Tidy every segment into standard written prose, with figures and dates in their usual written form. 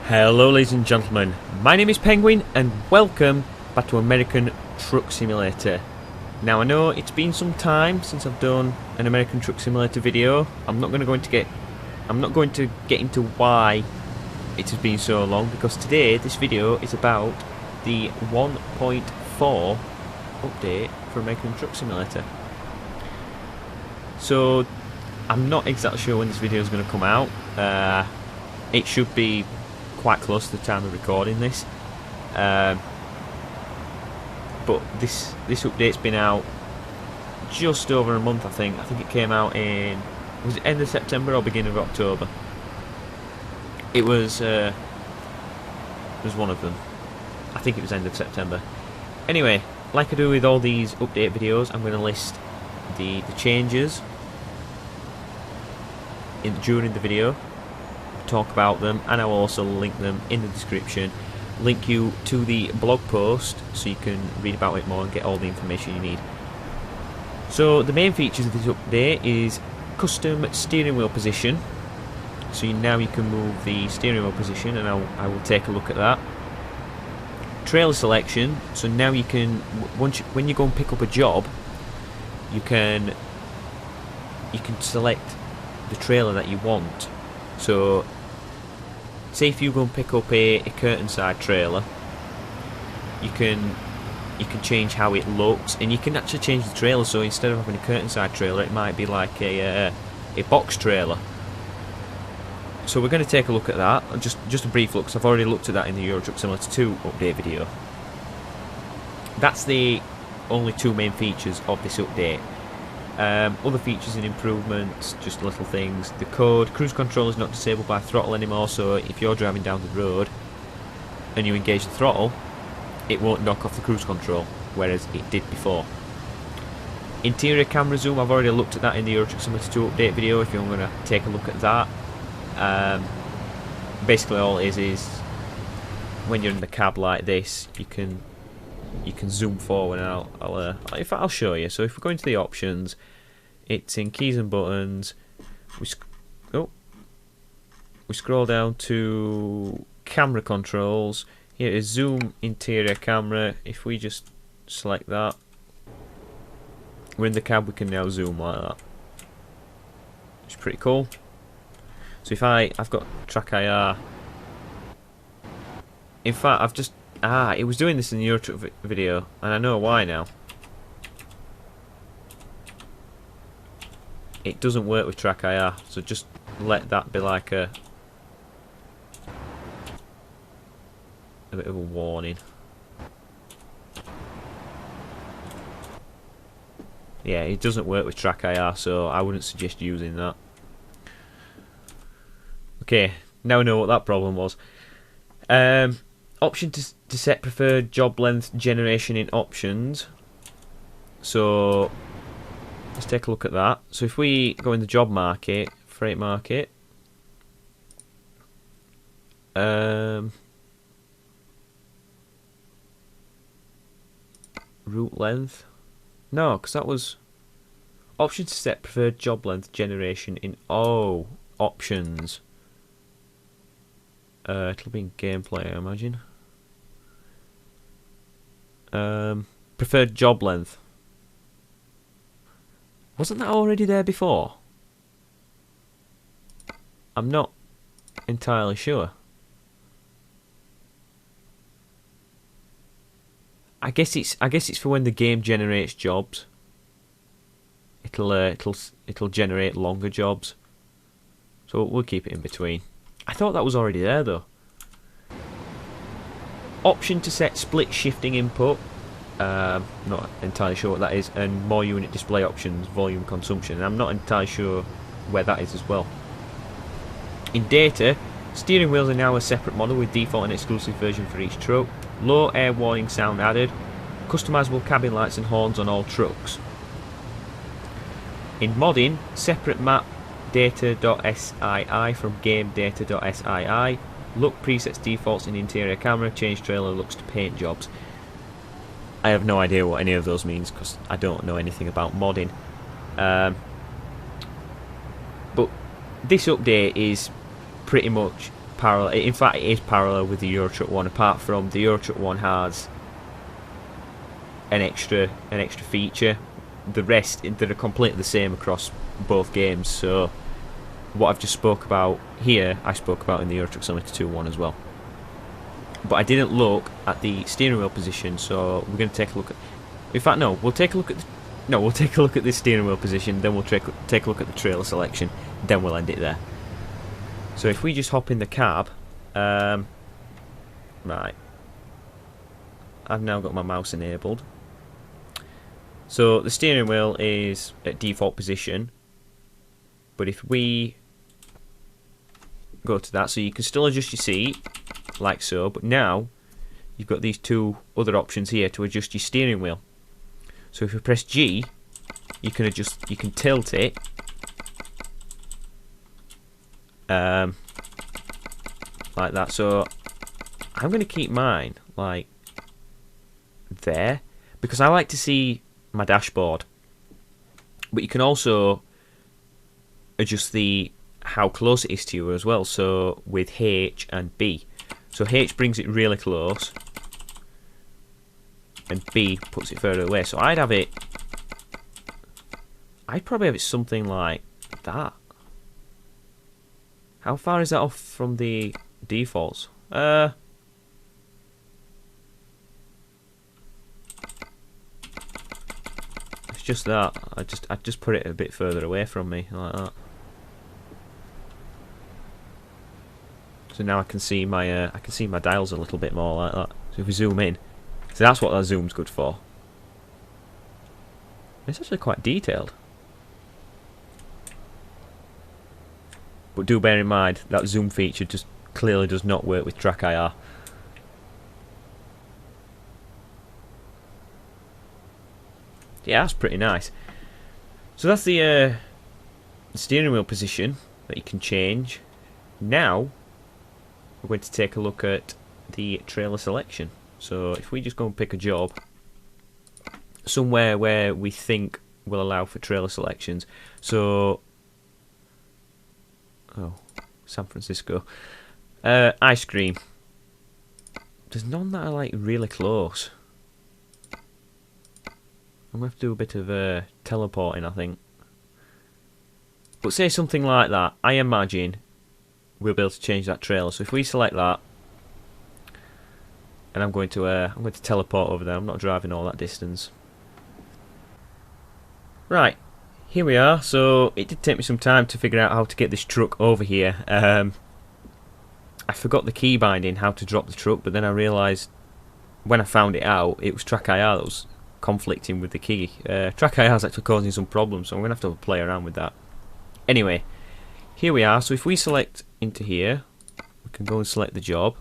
Hello ladies and gentlemen, my name is Penguin and welcome back to American Truck Simulator. Now I know it's been some time since I've done an American Truck Simulator video. I'm not going to get into why it has been so long, because today this video is about the 1.4 update for American Truck Simulator. So I'm not exactly sure when this video is going to come out. It should be quite close to the time of recording this, but this update's been out just over a month. I think it came out in, was it end of September or beginning of October? It was one of them. I think it was end of September. Anyway, like I do with all these update videos, I'm going to list the changes during the video, talk about them, and I will also link them in the description, link you to the blog post so you can read about it more and get all the information you need. So the main features of this update is custom steering wheel position. So now you can move the steering wheel position, and I will take a look at that. Trailer selection, so now you can, when you go and pick up a job, you can select the trailer that you want. So say if you go and pick up a curtain side trailer, you can change how it looks, and you can actually change the trailer. So instead of having a curtain side trailer, it might be like a box trailer. So we're going to take a look at that, just a brief look, because I've already looked at that in the Euro Truck Simulator 2 update video. That's the only two main features of this update. Other features and improvements, just little things. The cruise control is not disabled by throttle anymore, so if you're driving down the road and you engage the throttle, it won't knock off the cruise control, whereas it did before. Interior camera zoom, I've already looked at that in the Euro Truck Simulator 2 update video, if you're going to take a look at that. Basically all it is when you're in the cab like this, you can zoom forward, and I'll show you. So if we go into the options, it's in keys and buttons. We scroll down to camera controls. Here is zoom interior camera. If we just select that, we're in the cab. We can now zoom like that. It's pretty cool. So if I've got track IR. In fact, I've just it was doing this in the Euro Truck video, and I know why now. It doesn't work with track IR, so just let that be like a bit of a warning. Yeah, it doesn't work with track IR, so I wouldn't suggest using that. Okay, now I know what that problem was. Option to set preferred job length generation in options. So let's take a look at that. So if we go in the job market, freight market, route length. No, because that was option to set preferred job length generation in options. It'll be in gameplay, I imagine. Preferred job length. Wasn't that already there before? I'm not entirely sure. I guess it's for when the game generates jobs. It'll generate longer jobs. So we'll keep it in between. I thought that was already there though. Option to set split shifting input. Not entirely sure what that is. And more unit display options, volume consumption. I'm not entirely sure where that is as well. In data, steering wheels are now a separate model with default and exclusive version for each truck. Low air warning sound added. Customizable cabin lights and horns on all trucks. In modding, separate map data.sii from game data.sii. Look presets defaults in interior camera. Change trailer looks to paint jobs. I have no idea what any of those means because I don't know anything about modding. But this update is pretty much parallel. In fact, it is parallel with the Euro Truck one. Apart from the Euro Truck one has an extra feature. The rest that are completely the same across both games. So what I've just spoke about here, I spoke about in the Euro Truck Simulator 2 one as well. But I didn't look at the steering wheel position, so we're going to take a look at. In fact, no, we'll take a look at. We'll take a look at the steering wheel position, then we'll take a look at the trailer selection, then we'll end it there. So if we just hop in the cab, right, I've now got my mouse enabled. So the steering wheel is at default position, but if we go to that, so you can still adjust your seat, like so, but now you've got these two other options here to adjust your steering wheel. So if you press G, you can adjust, you can tilt it like that. So I'm going to keep mine like there because I like to see my dashboard. But you can also adjust the how close it is to you as well. So with H and B. So H brings it really close, and B puts it further away. So I'd probably have it something like that. How far is that off from the defaults? It's just that. I just put it a bit further away from me like that. So now I can see my dials a little bit more like that. So if we zoom in, so that's what that zoom's good for. It's actually quite detailed. But do bear in mind that zoom feature just clearly does not work with Track IR. Yeah, that's pretty nice. So that's the steering wheel position that you can change. Now we're going to take a look at the trailer selection. So if we just go and pick a job somewhere where we think will allow for trailer selections. So San Francisco. Ice cream. There's none that are like really close. I'm going to have to do a bit of teleporting, I think. But say something like that, I imagine we'll be able to change that trailer. So if we select that, and I'm going to teleport over there. I'm not driving all that distance. Right, here we are. So it did take me some time to figure out how to get this truck over here. I forgot the key binding, how to drop the truck, but then I realised when I found it out, it was Track IR that was conflicting with the key. Track IR is actually causing some problems, so I'm going to have to play around with that. Anyway, here we are. So if we select into here, we can go and select the job.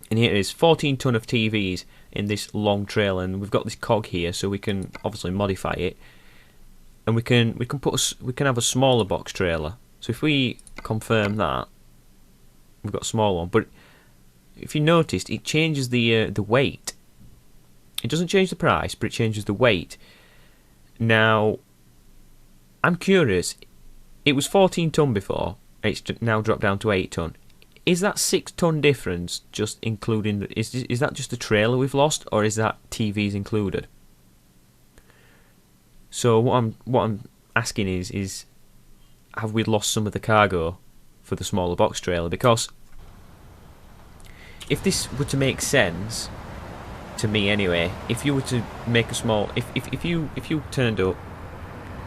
And here it is, 14 ton of TVs in this long trailer, and we've got this cog here, so we can obviously modify it, and we can have a smaller box trailer. So if we confirm that, we've got a small one. But if you noticed, it changes the weight. It doesn't change the price, but it changes the weight. Now, I'm curious. It was 14 ton before. It's now dropped down to 8 ton. Is that 6 ton difference just including? Is that just the trailer we've lost, or is that TVs included? So what I'm asking is have we lost some of the cargo for the smaller box trailer? Because if this were to make sense to me anyway, if you were to make a small, if you turned up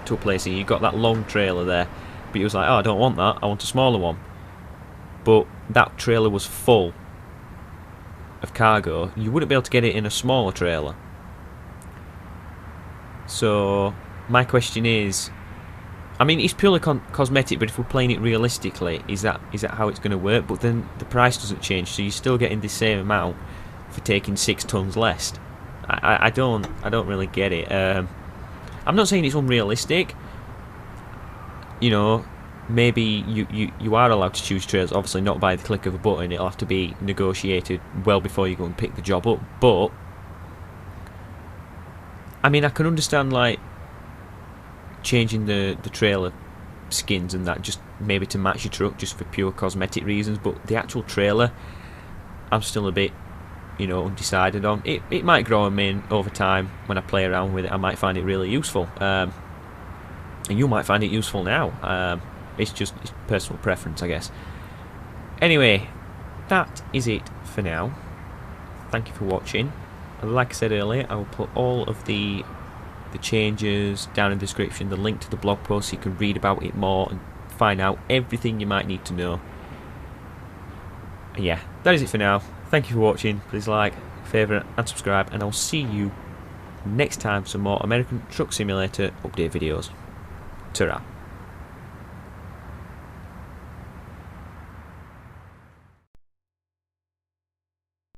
to a place and you got that long trailer there, but you was like, oh, I don't want that, I want a smaller one. But that trailer was full of cargo, you wouldn't be able to get it in a smaller trailer. So my question is, I mean, it's purely cosmetic, but if we're playing it realistically, is that how it's going to work? But then the price doesn't change, so you're still getting the same amount for taking 6 tons less. I don't really get it. I'm not saying it's unrealistic. You know, maybe you are allowed to choose trailers, obviously not by the click of a button. It'll have to be negotiated well before you go and pick the job up. But I mean, I can understand like changing the trailer skins and that, just maybe to match your truck, just for pure cosmetic reasons. But the actual trailer, I'm still a bit, you know, undecided on. It might grow on me over time when I play around with it. I might find it really useful, and you might find it useful now. It's personal preference, I guess. Anyway, that is it for now. Thank you for watching. Like I said earlier, I will put all of the changes down in the description, the link to the blog post so you can read about it more and find out everything you might need to know. And yeah, that is it for now. Thank you for watching. Please like, favourite and subscribe, and I'll see you next time for some more American Truck Simulator update videos. Ta-ra.